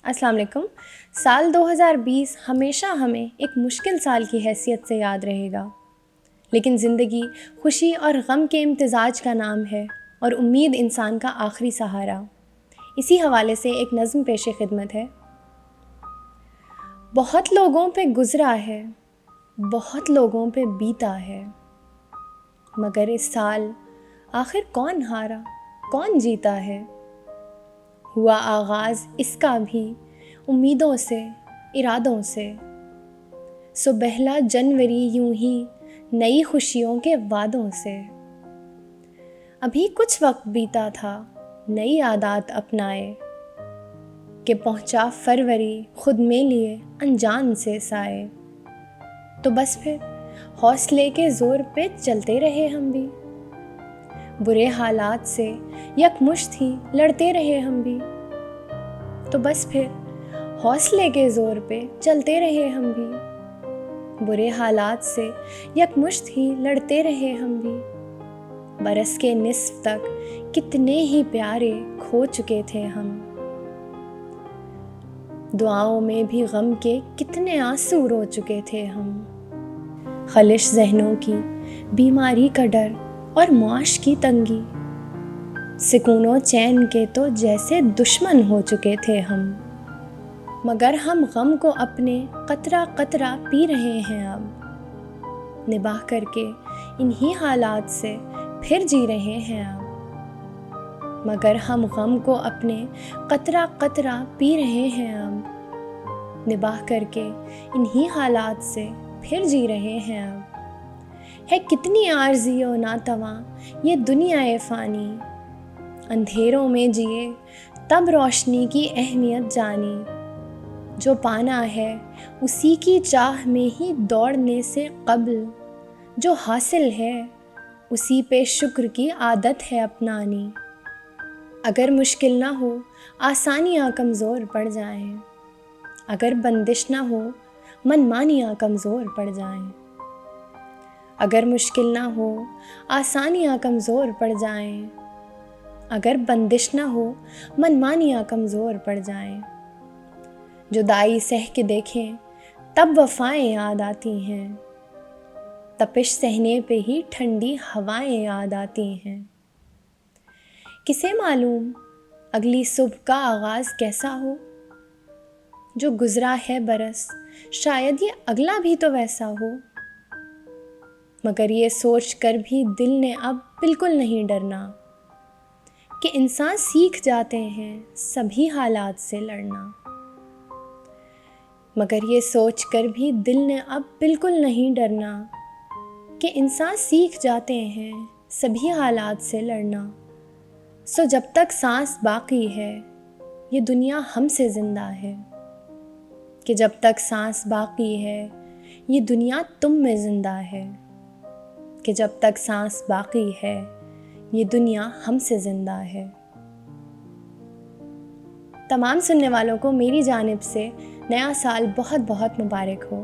السلام علیکم۔ سال 2020 ہمیشہ ہمیں ایک مشکل سال کی حیثیت سے یاد رہے گا، لیکن زندگی خوشی اور غم کے امتزاج کا نام ہے اور امید انسان کا آخری سہارا۔ اسی حوالے سے ایک نظم پیش خدمت ہے۔ بہت لوگوں پہ گزرا ہے، بہت لوگوں پہ بیتا ہے، مگر اس سال آخر کون ہارا، کون جیتا ہے؟ ہوا آغاز اس کا بھی امیدوں سے، ارادوں سے، سو پہلا جنوری یوں ہی نئی خوشیوں کے وعدوں سے۔ ابھی کچھ وقت بیتا تھا، نئی عادات اپنائے، کہ پہنچا فروری خود میں لیے انجان سے سائے۔ تو بس پھر حوصلے کے زور پہ چلتے رہے ہم بھی، برے حالات سے یکمشت ہی لڑتے رہے ہم بھی۔ تو بس پھر حوصلے کے زور پہ چلتے رہے ہم بھی، برے حالات سے یکمشت ہی لڑتے رہے ہم بھی۔ برس کے نصف تک کتنے ہی پیارے کھو چکے تھے ہم، دعاؤں میں بھی غم کے کتنے آنسو رو چکے تھے ہم۔ خلش ذہنوں کی بیماری کا ڈر اور معاش کی تنگی، سکون و چین کے تو جیسے دشمن ہو چکے تھے ہم، مگر ہم غم کو اپنے قطرہ قطرہ پی رہے ہیں اب، نباہ کر کے انہی حالات سے پھر جی رہے ہیں اب، مگر ہم غم کو اپنے قطرہ قطرہ پی رہے ہیں اب، نباہ کر کے انہی حالات سے پھر جی رہے ہیں اب۔ ہے کتنی عارضی و ناتواں یہ دنیا فانی، اندھیروں میں جیے تب روشنی کی اہمیت جانی، جو پانا ہے اسی کی چاہ میں ہی دوڑنے سے قبل، جو حاصل ہے اسی پہ شکر کی عادت ہے اپنانی۔ اگر مشکل نہ ہو آسانیاں کمزور پڑ جائیں، اگر بندش نہ ہو منمانیاں کمزور پڑ جائیں، اگر مشکل نہ ہو آسانیاں کمزور پڑ جائیں، اگر بندش نہ ہو منمانیاں کمزور پڑ جائیں، جدائی سہ کے دیکھیں تب وفائیں یاد آتی ہیں، تپش سہنے پہ ہی ٹھنڈی ہوائیں یاد آتی ہیں۔ کسے معلوم اگلی صبح کا آغاز کیسا ہو، جو گزرا ہے برس شاید یہ اگلا بھی تو ویسا ہو، مگر یہ سوچ کر بھی دل نے اب بالکل نہیں ڈرنا، کہ انسان سیکھ جاتے ہیں سبھی حالات سے لڑنا، مگر یہ سوچ کر بھی دل نے اب بالکل نہیں ڈرنا، کہ انسان سیکھ جاتے ہیں سبھی حالات سے لڑنا۔ سو جب تک سانس باقی ہے یہ دنیا ہم سے زندہ ہے، کہ جب تک سانس باقی ہے یہ دنیا تم میں زندہ ہے، کہ جب تک سانس باقی ہے یہ دنیا ہم سے زندہ ہے۔ تمام سننے والوں کو میری جانب سے نیا سال بہت بہت مبارک ہو۔